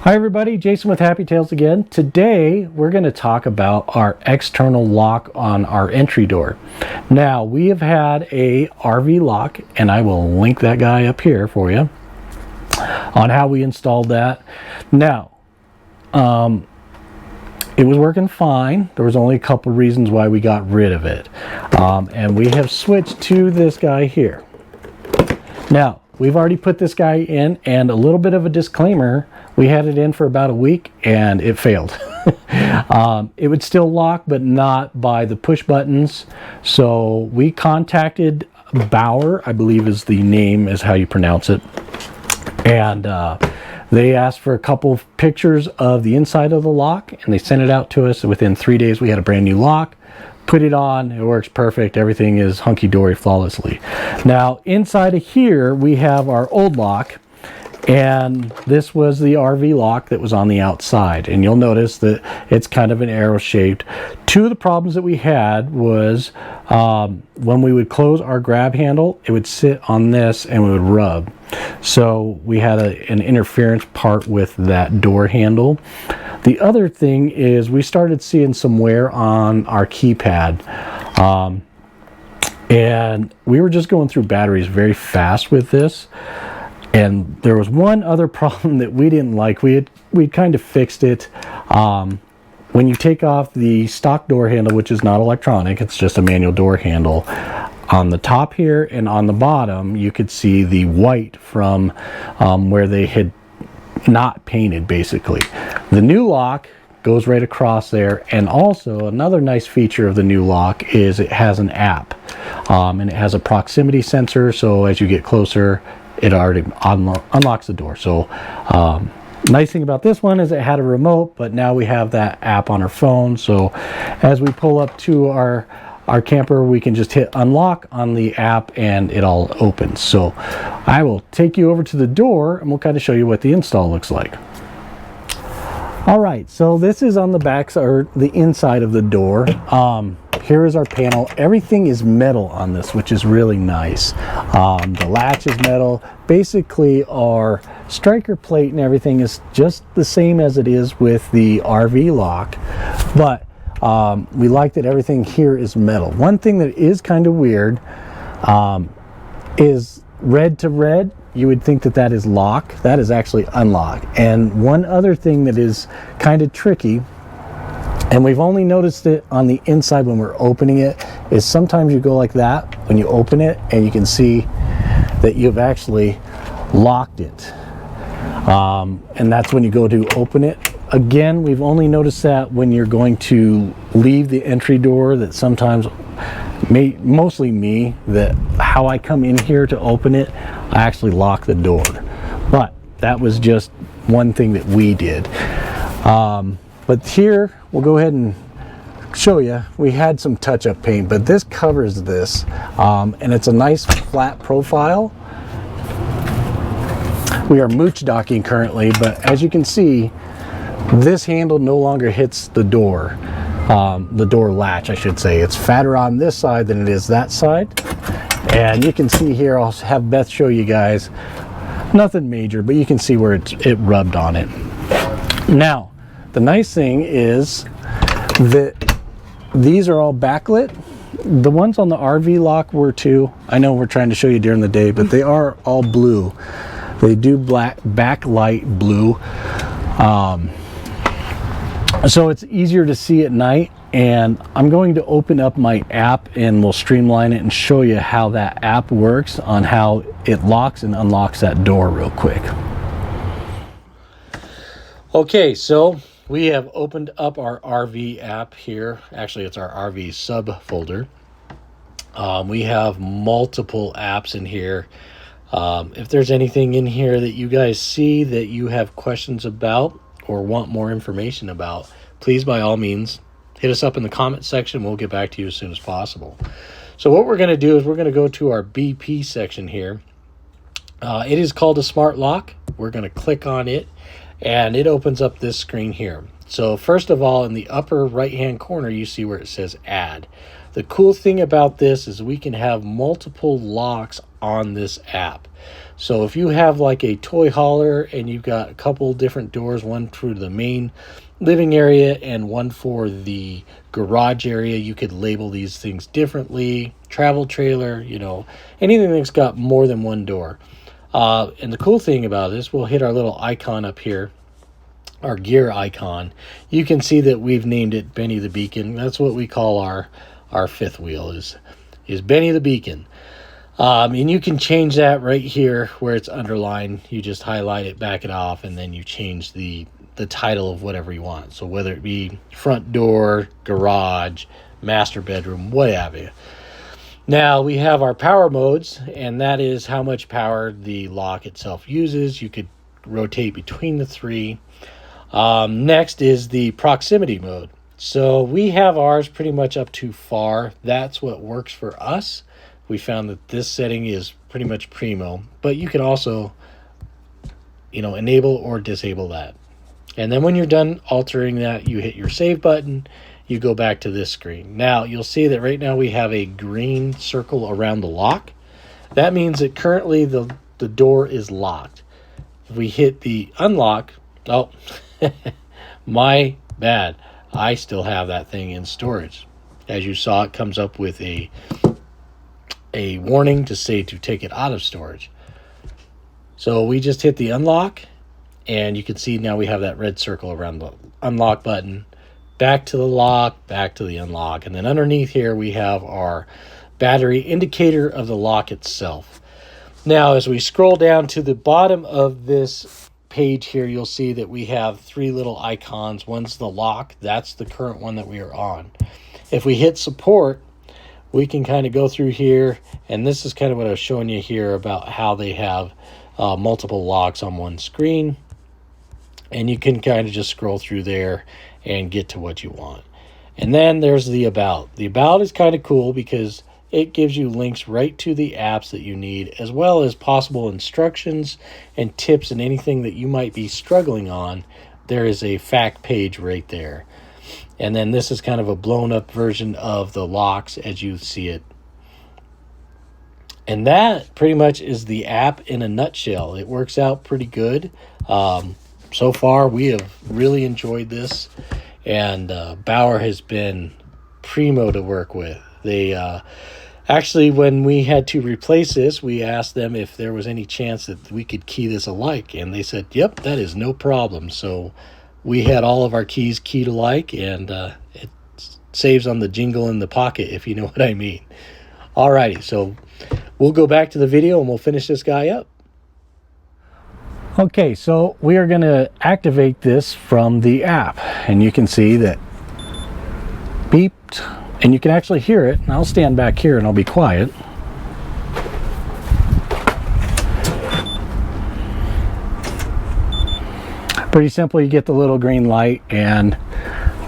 Hi everybody, Jason with Happy Tales again. Today we're going to talk about our external lock on our entry door. Now we have had a RV lock, and I will link that guy up here for you on how we installed that. Now it was working fine. There was only a couple reasons why we got rid of it, and we have switched to this guy here. Now we've already put this guy in, and a little bit of a disclaimer: we had it in for about a week and it failed. It would still lock, but not by the push buttons. So we contacted Bauer, I believe is the name, is how you pronounce it. And they asked for a couple of pictures of the inside of the lock, and they sent it out to us. Within 3 days, we had a brand new lock. Put it on, it works perfect. Everything is hunky-dory flawlessly. Now, inside of here, we have our old lock. And this was the RV lock that was on the outside, and you'll notice that it's kind of an arrow shaped. Two of the problems that we had was when we would close our grab handle, it would sit on this and it would rub. So we had an interference part with that door handle. The other thing is we started seeing some wear on our keypad. And we were just going through batteries very fast with this. And there was one other problem that we didn't like. We kind of fixed it. When you take off the stock door handle, which is not electronic, it's just a manual door handle, on the top here and on the bottom, you could see the white from where they had not painted, basically. The new lock goes right across there. And also another nice feature of the new lock is it has an app. And it has a proximity sensor, so as you get closer, it already unlocks the door. So nice thing about this one is it had a remote, but now we have that app on our phone. So as we pull up to our camper, we can just hit unlock on the app and it all opens. So I will take you over to the door and we'll kind of show you what the install looks like. All right, so this is on the back, or the inside of the door. Here is our panel. Everything is metal on this, which is really nice. The latch is metal. Basically, our striker plate and everything is just the same as it is with the RV lock, but we like that everything here is metal. One thing that is kind of weird is red to red. You would think that that is lock. That is actually unlock. And one other thing that is kind of tricky, and we've only noticed it on the inside when we're opening it, is sometimes you go like that when you open it and you can see that you've actually locked it. And that's when you go to open it. Again, we've only noticed that when you're going to leave the entry door, that sometimes, mostly me, that how I come in here to open it, I actually lock the door. But that was just one thing that we did. But here, we'll go ahead and show you. We had some touch-up paint, but this covers this, and it's a nice flat profile. We are mooch docking currently, but as you can see, this handle no longer hits the door latch, I should say. It's fatter on this side than it is that side. And you can see here, I'll have Beth show you guys, nothing major, but you can see where it rubbed on it. Now, the nice thing is that these are all backlit. The ones on the RV lock were too. I know we're trying to show you during the day, but they are all blue. They do backlight blue. So it's easier to see at night. And I'm going to open up my app and we'll streamline it and show you how that app works on how it locks and unlocks that door real quick. Okay, so we have opened up our RV app here. Actually, it's our RV subfolder. We have multiple apps in here. If there's anything in here that you guys see that you have questions about or want more information about, please, by all means, hit us up in the comment section. We'll get back to you as soon as possible. So what we're going to do is we're going to go to our BP section here. It is called a smart lock. We're going to click on it, and it opens up this screen here. So first of all, in the upper right hand corner, you see where it says add. The cool thing about this is we can have multiple locks on this app. So if you have like a toy hauler and you've got a couple different doors, one for the main living area and one for the garage area, you could label these things differently. Travel trailer, you know, anything that's got more than one door. And the cool thing about this, we'll hit our little icon up here, our gear icon. You can see that we've named it Benny the Beacon. That's what we call our fifth wheel is Benny the Beacon. And you can change that right here where it's underlined. You just highlight it, back it off, and then you change the title of whatever you want. So whether it be front door, garage, master bedroom, what have you. Now we have our power modes, and that is how much power the lock itself uses. You could rotate between the three. Next is the proximity mode. So we have ours pretty much up to far. That's what works for us. We found that this setting is pretty much primo, but you can also, you know, enable or disable that. And then when you're done altering that, you hit your save button, you go back to this screen. Now you'll see that right now we have a green circle around the lock. That means that currently the door is locked. If we hit the unlock, oh, my bad. I still have that thing in storage. As you saw, it comes up with a warning to say to take it out of storage. So we just hit the unlock, and you can see now we have that red circle around the unlock button. Back to the lock, back to the unlock, and then underneath here we have our battery indicator of the lock itself. Now as we scroll down to the bottom of this page here, you'll see that we have three little icons. One's the lock, that's the current one that we are on. If we hit support, we can kind of go through here, and this is kind of what I was showing you here about how they have multiple locks on one screen, and you can kind of just scroll through there and get to what you want. And then there's the about. The about is kind of cool because it gives you links right to the apps that you need, as well as possible instructions and tips and anything that you might be struggling on. There is a fact page right there. And then this is kind of a blown up version of the locks as you see it. And that pretty much is the app in a nutshell. It works out pretty good. So far, we have really enjoyed this. And Bauer has been primo to work with. They actually, when we had to replace this, we asked them if there was any chance that we could key this alike. And they said, yep, that is no problem. So we had all of our keys keyed alike, and it saves on the jingle in the pocket, if you know what I mean. Alrighty, so we'll go back to the video and we'll finish this guy up. Okay, so we are going to activate this from the app, and you can see that beeped, and you can actually hear it. And I'll stand back here and I'll be quiet. Pretty simple. You get the little green light, and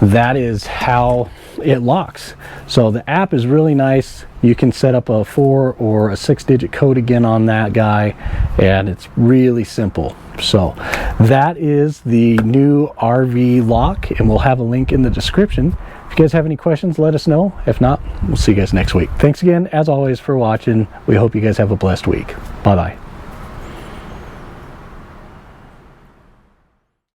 that is how it locks. So the app is really nice. You can set up a 4 or a 6-digit code again on that guy, and it's really simple. So that is the new RVLock, and we'll have a link in the description. If you guys have any questions, let us know. If not, we'll see you guys next week. Thanks again, as always, for watching. We hope you guys have a blessed week. Bye-bye.